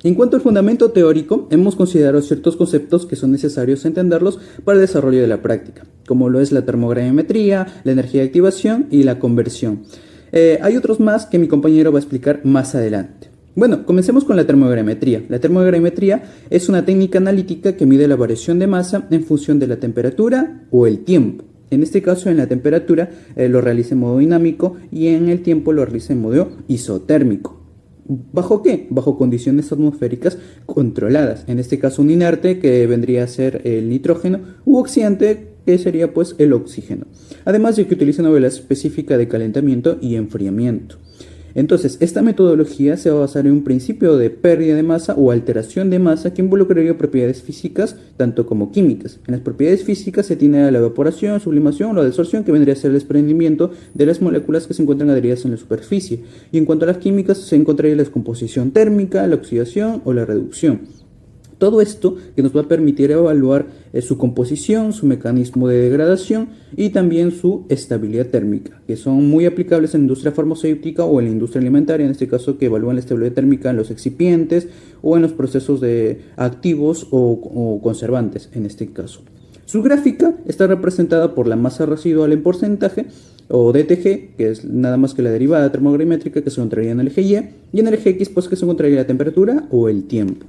En cuanto al fundamento teórico, hemos considerado ciertos conceptos que son necesarios entenderlos para el desarrollo de la práctica, como lo es la termogravimetría, la energía de activación y la conversión. Hay otros más que mi compañero va a explicar más adelante. Bueno, comencemos con la termogravimetría. La termogravimetría es una técnica analítica que mide la variación de masa en función de la temperatura o el tiempo. En este caso, en la temperatura lo realiza en modo dinámico y en el tiempo lo realiza en modo isotérmico. ¿Bajo qué? Bajo condiciones atmosféricas controladas. En este caso, un inerte que vendría a ser el nitrógeno u oxidante que sería pues el oxígeno. Además de que utiliza una velocidad específica de calentamiento y enfriamiento. Entonces, esta metodología se va a basar en un principio de pérdida de masa o alteración de masa que involucraría propiedades físicas tanto como químicas. En las propiedades físicas se tiene la evaporación, sublimación o la desorción, que vendría a ser el desprendimiento de las moléculas que se encuentran adheridas en la superficie. Y en cuanto a las químicas, se encontraría la descomposición térmica, la oxidación o la reducción. Todo esto que nos va a permitir evaluar su composición, su mecanismo de degradación y también su estabilidad térmica, que son muy aplicables en la industria farmacéutica o en la industria alimentaria, en este caso que evalúan la estabilidad térmica en los excipientes o en los procesos de activos o conservantes en este caso. Su gráfica está representada por la masa residual en porcentaje o DTG, que es nada más que la derivada termogravimétrica que se encontraría en el eje Y en el eje X pues que se encontraría la temperatura o el tiempo.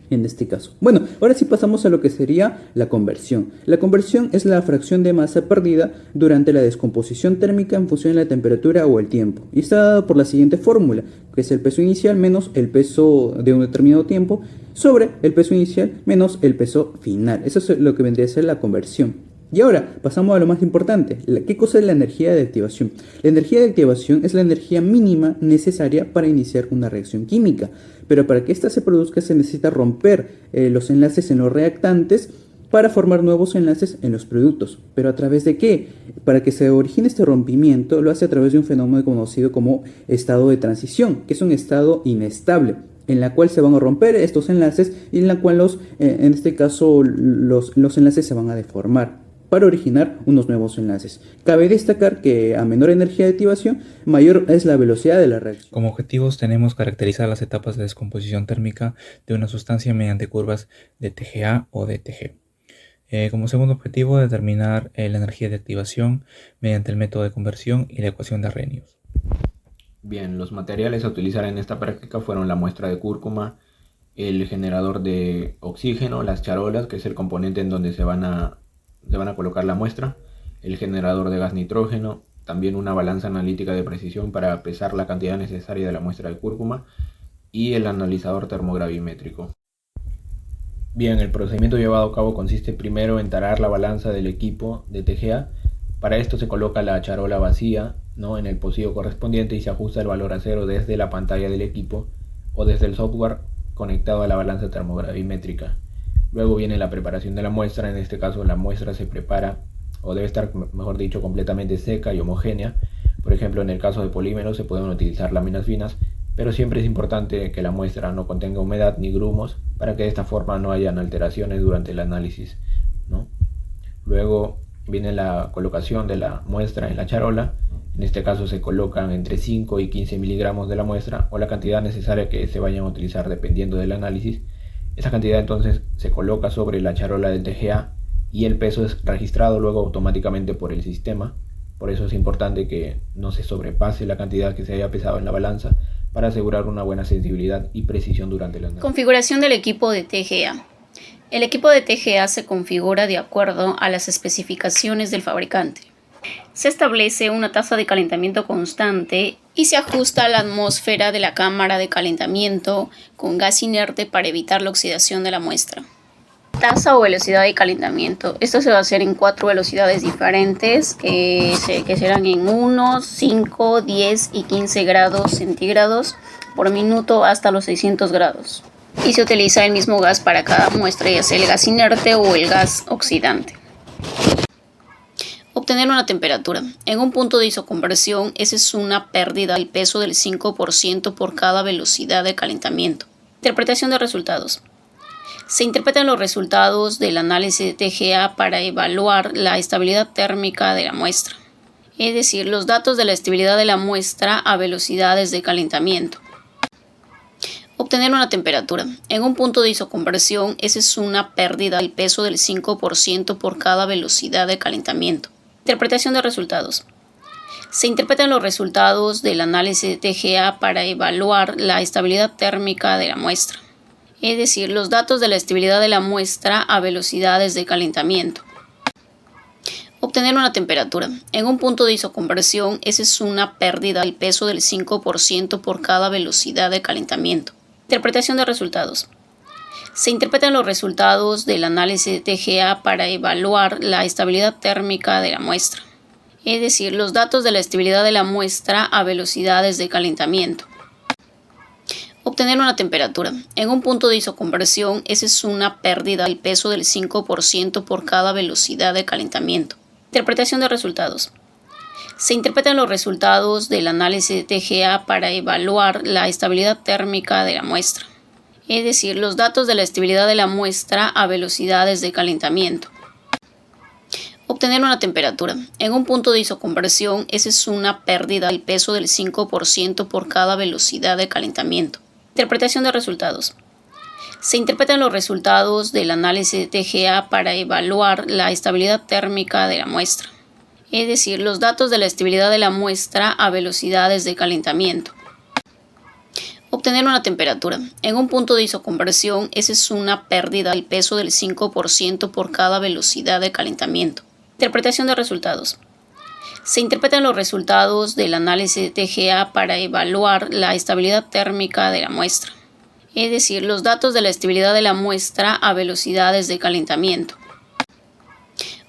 En este caso. Bueno, ahora sí pasamos a lo que sería la conversión. La conversión es la fracción de masa perdida durante la descomposición térmica en función de la temperatura o el tiempo. Y está dado por la siguiente fórmula, que es el peso inicial menos el peso de un determinado tiempo sobre el peso inicial menos el peso final. Eso es lo que vendría a ser la conversión. Y ahora pasamos a lo más importante. ¿Qué cosa es la energía de activación? La energía de activación es la energía mínima necesaria para iniciar una reacción química. Pero para que ésta se produzca se necesita romper los enlaces en los reactantes para formar nuevos enlaces en los productos. ¿Pero a través de qué? Para que se origine este rompimiento lo hace a través de un fenómeno conocido como estado de transición, que es un estado inestable, en la cual se van a romper estos enlaces y en la cual en este caso los enlaces se van a deformar para originar unos nuevos enlaces. Cabe destacar que a menor energía de activación, mayor es la velocidad de la reacción. Como objetivos tenemos caracterizar las etapas de descomposición térmica de una sustancia mediante curvas de TGA o DTG. Como segundo objetivo, determinar la energía de activación mediante el método de conversión y la ecuación de Arrhenius. Bien, los materiales a utilizar en esta práctica fueron la muestra de cúrcuma, el generador de oxígeno, las charolas, que es el componente en donde se van a colocar la muestra, el generador de gas nitrógeno, también una balanza analítica de precisión para pesar la cantidad necesaria de la muestra de cúrcuma y el analizador termogravimétrico. Bien, el procedimiento llevado a cabo consiste primero en tarar la balanza del equipo de TGA. Para esto se coloca la charola vacía, ¿no?, en el pocillo correspondiente y se ajusta el valor a cero desde la pantalla del equipo o desde el software conectado a la balanza termogravimétrica. Luego viene la preparación de la muestra. En este caso la muestra se prepara o debe estar, mejor dicho, completamente seca y homogénea. Por ejemplo, en el caso de polímeros se pueden utilizar láminas finas, pero siempre es importante que la muestra no contenga humedad ni grumos para que de esta forma no hayan alteraciones durante el análisis, ¿no? Luego viene la colocación de la muestra en la charola. En este caso se colocan entre 5 y 15 miligramos de la muestra o la cantidad necesaria que se vayan a utilizar dependiendo del análisis. Esa cantidad entonces se coloca sobre la charola del TGA y el peso es registrado luego automáticamente por el sistema. Por eso es importante que no se sobrepase la cantidad que se haya pesado en la balanza para asegurar una buena sensibilidad y precisión durante el análisis. Configuración del equipo de TGA. El equipo de TGA se configura de acuerdo a las especificaciones del fabricante. Se establece una tasa de calentamiento constante y se ajusta a la atmósfera de la cámara de calentamiento con gas inerte para evitar la oxidación de la muestra. Tasa o velocidad de calentamiento. Esto se va a hacer en 4 velocidades diferentes que serán en 1, 5, 10 y 15 grados centígrados por minuto hasta los 600 grados. Y se utiliza el mismo gas para cada muestra, ya sea el gas inerte o el gas oxidante. Obtener una temperatura. En un punto de isoconversión, esa es una pérdida del peso del 5% por cada velocidad de calentamiento. Interpretación de resultados. Se interpretan los resultados del análisis de TGA para evaluar la estabilidad térmica de la muestra, es decir, los datos de la estabilidad de la muestra a velocidades de calentamiento. Obtener una temperatura. En un punto de isoconversión, esa es una pérdida del peso del 5% por cada velocidad de calentamiento. Interpretación de resultados. Se interpretan los resultados del análisis de TGA para evaluar la estabilidad térmica de la muestra, es decir, los datos de la estabilidad de la muestra a velocidades de calentamiento. Obtener una temperatura. En un punto de isoconversión, esa es una pérdida del peso del 5% por cada velocidad de calentamiento. Interpretación de resultados. Se interpretan los resultados del análisis de TGA para evaluar la estabilidad térmica de la muestra, es decir, los datos de la estabilidad de la muestra a velocidades de calentamiento. Obtener una temperatura. En un punto de isoconversión, esa es una pérdida del peso del 5% por cada velocidad de calentamiento. Interpretación de resultados. Se interpretan los resultados del análisis de TGA para evaluar la estabilidad térmica de la muestra, es decir, los datos de la estabilidad de la muestra a velocidades de calentamiento. Obtener una temperatura. En un punto de isoconversión, esa es una pérdida del peso del 5% por cada velocidad de calentamiento. Interpretación de resultados. Se interpretan los resultados del análisis de TGA para evaluar la estabilidad térmica de la muestra, es decir, los datos de la estabilidad de la muestra a velocidades de calentamiento. Obtener una temperatura. En un punto de isoconversión, esa es una pérdida del peso del 5% por cada velocidad de calentamiento. Interpretación de resultados. Se interpretan los resultados del análisis de TGA para evaluar la estabilidad térmica de la muestra, es decir, los datos de la estabilidad de la muestra a velocidades de calentamiento.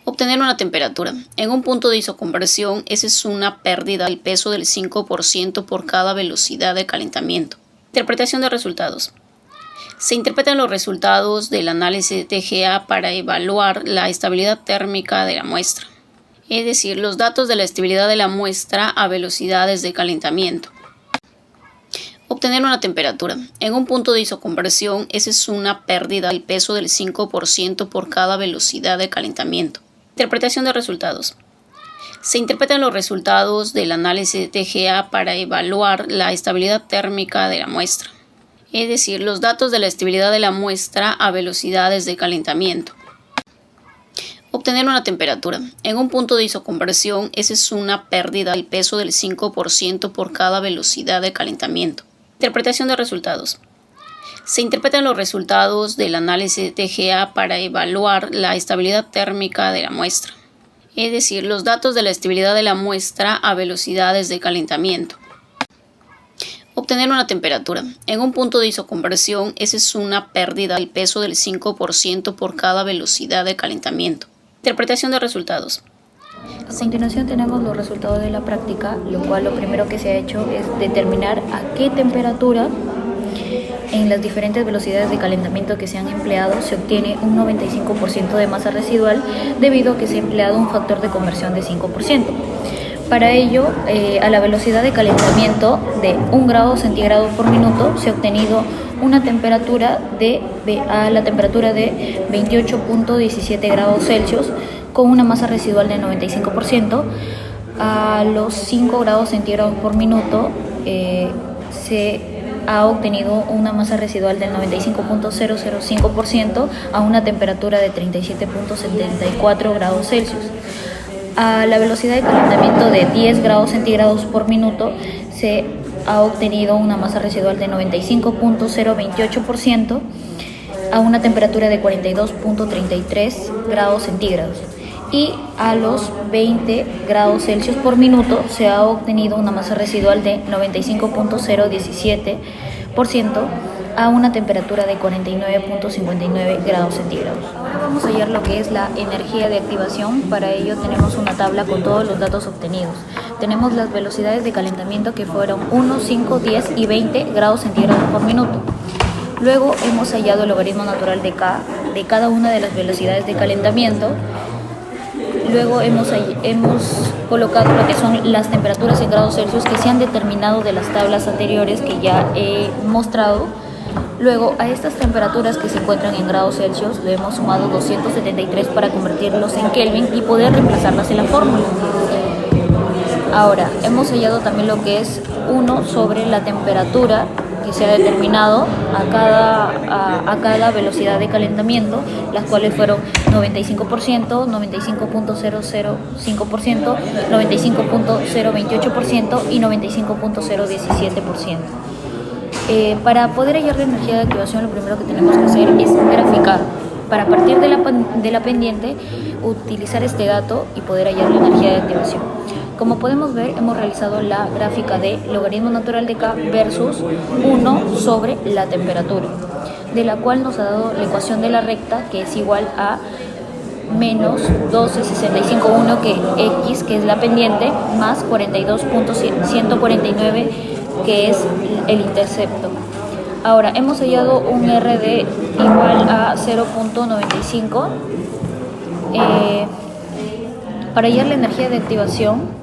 Obtener una temperatura. En un punto de isoconversión, esa es una pérdida del peso del 5% por cada velocidad de calentamiento. Interpretación de resultados. Se interpretan los resultados del análisis de TGA para evaluar la estabilidad térmica de la muestra, es decir, los datos de la estabilidad de la muestra a velocidades de calentamiento. Obtener una temperatura. En un punto de isoconversión, esa es una pérdida del peso del 5% por cada velocidad de calentamiento. Interpretación de resultados. Se interpretan los resultados del análisis de TGA para evaluar la estabilidad térmica de la muestra, es decir, los datos de la estabilidad de la muestra a velocidades de calentamiento. Obtener una temperatura. En un punto de isoconversión, esa es una pérdida del peso del 5% por cada velocidad de calentamiento. Interpretación de resultados. Se interpretan los resultados del análisis de TGA para evaluar la estabilidad térmica de la muestra, es decir, los datos de la estabilidad de la muestra a velocidades de calentamiento. Obtener una temperatura. En un punto de isoconversión, esa es una pérdida del peso del 5% por cada velocidad de calentamiento. Interpretación de resultados. A continuación tenemos los resultados de la práctica, lo cual lo primero que se ha hecho es determinar a qué temperatura en las diferentes velocidades de calentamiento que se han empleado se obtiene un 95% de masa residual debido a que se ha empleado un factor de conversión de 5%. Para ello, a la velocidad de calentamiento de 1 grado centígrado por minuto se ha obtenido una temperatura de 28.17 grados Celsius con una masa residual del 95%. A los 5 grados centígrados por minuto se ha obtenido una masa residual del 95.005% a una temperatura de 37.74 grados Celsius. A la velocidad de calentamiento de 10 grados centígrados por minuto se ha obtenido una masa residual de 95.028% a una temperatura de 42.33 grados centígrados. Y a los 20 grados Celsius por minuto se ha obtenido una masa residual de 95.017% a una temperatura de 49.59 grados centígrados. Ahora vamos a hallar lo que es la energía de activación. Para ello tenemos una tabla con todos los datos obtenidos. Tenemos las velocidades de calentamiento que fueron 1, 5, 10 y 20 grados centígrados por minuto. Luego hemos hallado el logaritmo natural de cada una de las velocidades de calentamiento. Luego hemos colocado lo que son las temperaturas en grados Celsius que se han determinado de las tablas anteriores que ya he mostrado. Luego a estas temperaturas que se encuentran en grados Celsius le hemos sumado 273 para convertirlos en Kelvin y poder reemplazarlas en la fórmula. Ahora hemos hallado también lo que es 1 sobre la temperatura que se ha determinado a cada velocidad de calentamiento, las cuales fueron 95%, 95.005%, 95.028% y 95.017%. Para poder hallar la energía de activación, lo primero que tenemos que hacer es graficar. Para partir de la pendiente, utilizar este dato y poder hallar la energía de activación. Como podemos ver, hemos realizado la gráfica de logaritmo natural de K versus 1 sobre la temperatura, de la cual nos ha dado la ecuación de la recta, que es igual a menos 12,651, que X, que es la pendiente, más 42.149, que es el intercepto. Ahora, hemos hallado un RD igual a 0.95. Para hallar la energía de activación,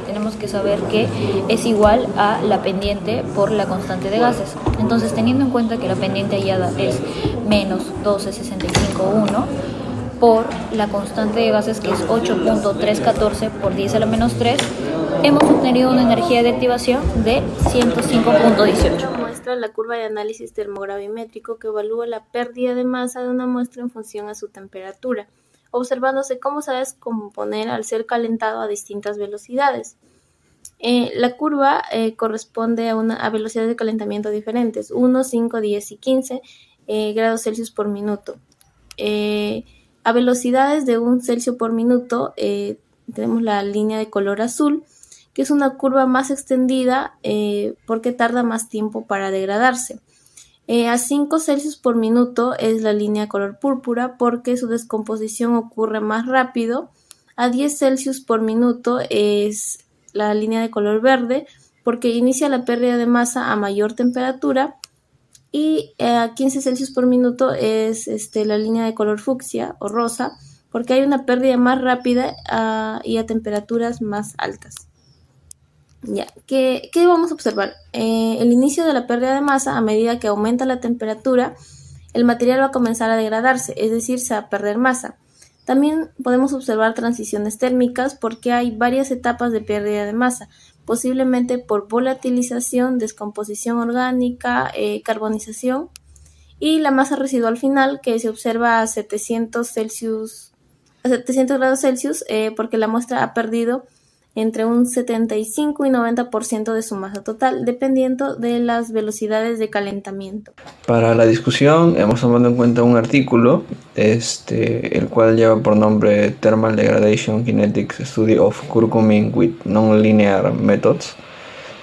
tenemos que saber que es igual a la pendiente por la constante de gases. Entonces, teniendo en cuenta que la pendiente hallada es menos 12,651 por la constante de gases, que es 8.314 por 10 a la menos 3, hemos obtenido una energía de activación de 105.18. Muestra la curva de análisis termogravimétrico que evalúa la pérdida de masa de una muestra en función a su temperatura, observándose cómo se va a descomponer al ser calentado a distintas velocidades. La curva corresponde a velocidades de calentamiento diferentes, 1, 5, 10 y 15 grados Celsius por minuto. A velocidades de 1 Celsius por minuto tenemos la línea de color azul, que es una curva más extendida porque tarda más tiempo para degradarse. A 5 Celsius por minuto es la línea color púrpura porque su descomposición ocurre más rápido. A 10 Celsius por minuto es la línea de color verde porque inicia la pérdida de masa a mayor temperatura. Y a 15 Celsius por minuto es la línea de color fucsia o rosa porque hay una pérdida más rápida y a temperaturas más altas. Ya, ¿qué vamos a observar? El inicio de la pérdida de masa, a medida que aumenta la temperatura, el material va a comenzar a degradarse, es decir, se va a perder masa. También podemos observar transiciones térmicas porque hay varias etapas de pérdida de masa, posiblemente por volatilización, descomposición orgánica, carbonización, y la masa residual final que se observa a 700 grados Celsius porque la muestra ha perdido entre un 75 y 90% de su masa total, dependiendo de las velocidades de calentamiento. Para la discusión hemos tomado en cuenta un artículo, el cual lleva por nombre Thermal Degradation Kinetics Study of Curcumin with Non-Linear Methods,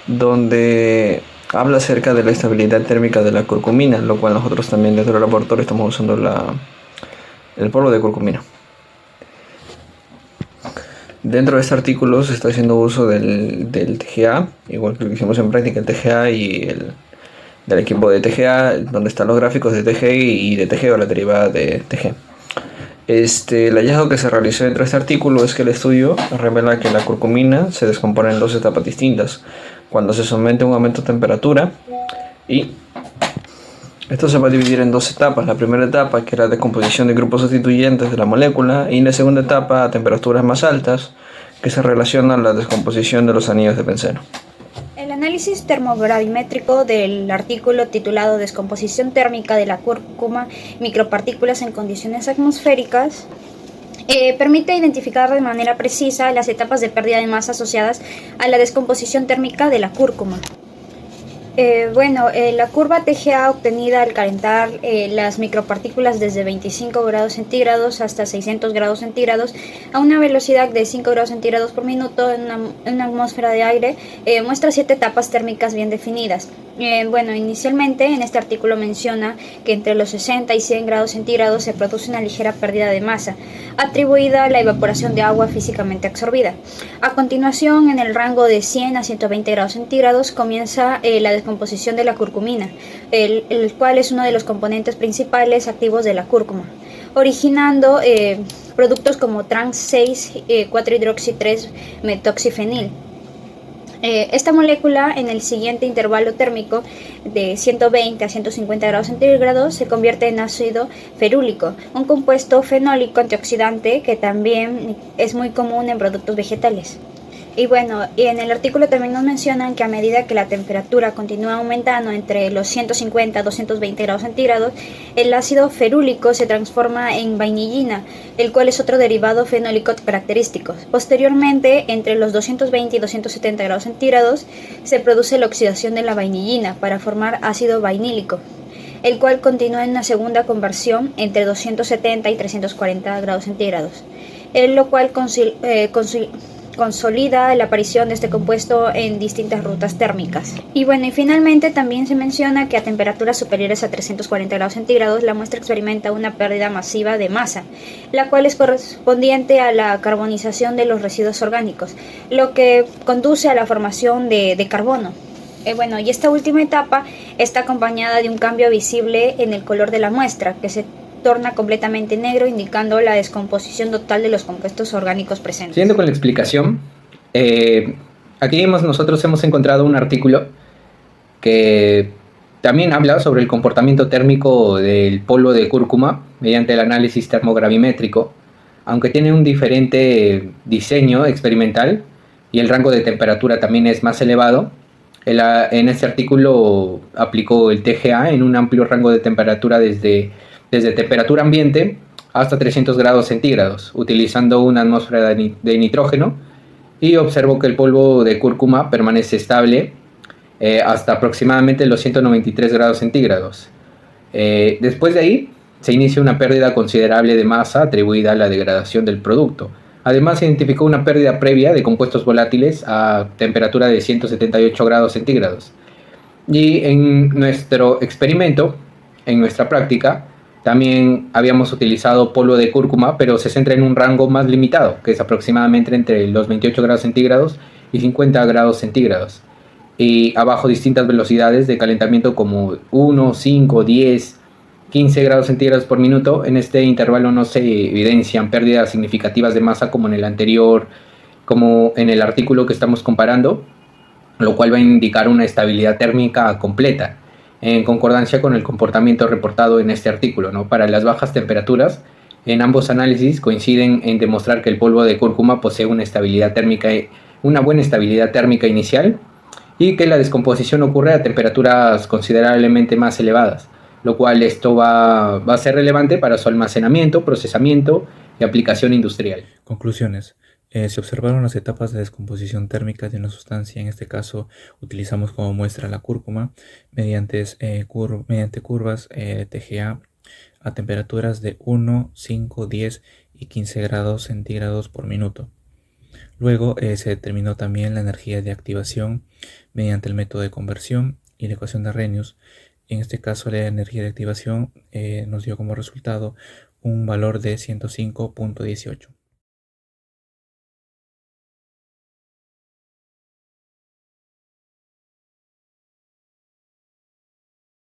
donde habla acerca de la estabilidad térmica de la curcumina, lo cual nosotros también dentro del laboratorio estamos usando el polvo de curcumina. Dentro de este artículo se está haciendo uso del TGA, igual que lo que hicimos en práctica, el TGA y del equipo de TGA, donde están los gráficos de TG y de TG o la derivada de TG. El hallazgo que se realizó dentro de este artículo es que el estudio revela que la curcumina se descompone en dos etapas distintas, cuando se somete a un aumento de temperatura, y esto se va a dividir en dos etapas. La primera etapa, que es la descomposición de grupos sustituyentes de la molécula, y la segunda etapa a temperaturas más altas, que se relaciona a la descomposición de los anillos de benceno. El análisis termogravimétrico del artículo titulado Descomposición térmica de la cúrcuma, micropartículas en condiciones atmosféricas, permite identificar de manera precisa las etapas de pérdida de masa asociadas a la descomposición térmica de la cúrcuma. La curva TGA obtenida al calentar las micropartículas desde 25 grados centígrados hasta 600 grados centígrados a una velocidad de 5 grados centígrados por minuto en una atmósfera de aire muestra 7 etapas térmicas bien definidas. Inicialmente en este artículo menciona que entre los 60 y 100 grados centígrados se produce una ligera pérdida de masa, atribuida a la evaporación de agua físicamente absorbida. A continuación, en el rango de 100 a 120 grados centígrados comienza la descomposición de la curcumina, el cual es uno de los componentes principales activos de la cúrcuma, originando productos como trans 6, 4-hidroxi-3-metoxifenil. Esta molécula en el siguiente intervalo térmico de 120 a 150 grados centígrados se convierte en ácido ferúlico, un compuesto fenólico antioxidante que también es muy común en productos vegetales. Y bueno, y en el artículo también nos mencionan que a medida que la temperatura continúa aumentando entre los 150 a 220 grados centígrados, el ácido ferúlico se transforma en vainillina, el cual es otro derivado fenólico característico. Posteriormente, entre los 220 y 270 grados centígrados, se produce la oxidación de la vainillina para formar ácido vainílico, el cual continúa en una segunda conversión entre 270 y 340 grados centígrados, lo cual consolida la aparición de este compuesto en distintas rutas térmicas. Y bueno, y finalmente también se menciona que a temperaturas superiores a 340 grados centígrados la muestra experimenta una pérdida masiva de masa, la cual es correspondiente a la carbonización de los residuos orgánicos, lo que conduce a la formación de carbono. Bueno, y esta última etapa está acompañada de un cambio visible en el color de la muestra, que se torna completamente negro, indicando la descomposición total de los compuestos orgánicos presentes. Siguiendo con la explicación, aquí nosotros hemos encontrado un artículo que también habla sobre el comportamiento térmico del polvo de cúrcuma mediante el análisis termogravimétrico, aunque tiene un diferente diseño experimental y el rango de temperatura también es más elevado. En este artículo aplicó el TGA en un amplio rango de temperatura desde temperatura ambiente hasta 300 grados centígrados, utilizando una atmósfera de nitrógeno, y observó que el polvo de cúrcuma permanece estable hasta aproximadamente los 193 grados centígrados. Después de ahí se inicia una pérdida considerable de masa atribuida a la degradación del producto. Además, se identificó una pérdida previa de compuestos volátiles a temperatura de 178 grados centígrados. Y en nuestro experimento, en nuestra práctica, también habíamos utilizado polvo de cúrcuma, pero se centra en un rango más limitado, que es aproximadamente entre los 28 grados centígrados y 50 grados centígrados. Y abajo distintas velocidades de calentamiento como 1, 5, 10, 15 grados centígrados por minuto. En este intervalo no se evidencian pérdidas significativas de masa como en el anterior, como en el artículo que estamos comparando, lo cual va a indicar una estabilidad térmica completa, en concordancia con el comportamiento reportado en este artículo, ¿no? Para las bajas temperaturas, en ambos análisis coinciden en demostrar que el polvo de cúrcuma posee una buena estabilidad térmica inicial y que la descomposición ocurre a temperaturas considerablemente más elevadas, lo cual esto va a ser relevante para su almacenamiento, procesamiento y aplicación industrial. Conclusiones. Se observaron las etapas de descomposición térmica de una sustancia. En este caso utilizamos como muestra la cúrcuma mediante curvas de TGA a temperaturas de 1, 5, 10 y 15 grados centígrados por minuto. Luego se determinó también la energía de activación mediante el método de conversión y la ecuación de Arrhenius. En este caso la energía de activación nos dio como resultado un valor de 105.18.